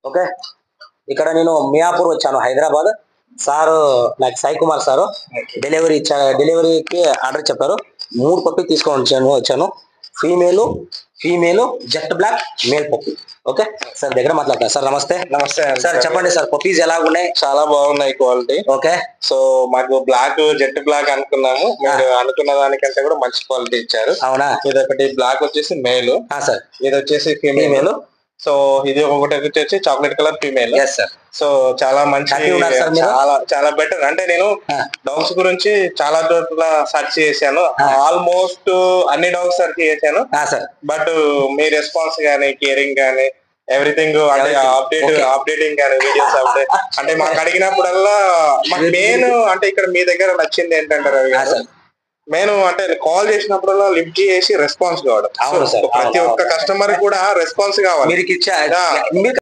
Okay. ఇక్కడ నేను మియాపూర్ వచ్చాను, హైదరాబాద్. సారు నాకు సాయి కుమార్ సారు డెలివరీకి ఆర్డర్ చెప్పారు. 3 పప్పి తీసుకొని వచ్చాను. Female jet black, male puppy. Okay sir, దగ్గర మాట్లాడతాను. సార్ నమస్తే. నమస్తే సార్ చెప్పండి సార్, పప్పీస్ ఎలా ఉన్నాయి? చాలా బాగున్నాయి క్వాలిటీ. ఓకే. సో మాకు బ్లాక్ జెట్ బ్లాక్ అనుకున్నాము, మీరు అనుకున్న దానికంటే కూడా మంచి క్వాలిటీ ఇచ్చారు. అవునా? ఇది ఒకటి బ్లాక్ వచ్చేసి మేల్ సార్, ఇది వచ్చేసి ఫీమేల్. సో ఇది ఒకటి వచ్చేసి చాక్లెట్ కలర్ ఫీమేల్. సో చాలా మంచి, చాలా బెటర్. అంటే నేను డాగ్స్ గురించి చాలా చోట్ల సెర్చ్ చేశాను, ఆల్మోస్ట్ అన్ని డాగ్స్ సెర్చ్ చేశాను. బట్ మీ రెస్పాన్స్ గానీ, కేరింగ్ గానీ, ఎవ్రీథింగ్ అంటే అప్డేటింగ్ కానీ, వీడియోస్ అప్డేట్ అంటే మాకు అడిగినప్పుడల్లా మాకు మెయిన్ అంటే ఇక్కడ మీ దగ్గర నచ్చింది ఏంటంటే రవి గారు, నేను అంటే కాల్ చేసినప్పుడల్లా లిఫ్ట్ చేసి రెస్పాన్స్ కావడం. ప్రతి ఒక్క కస్టమర్ కూడా రెస్పాన్స్ కావాలి.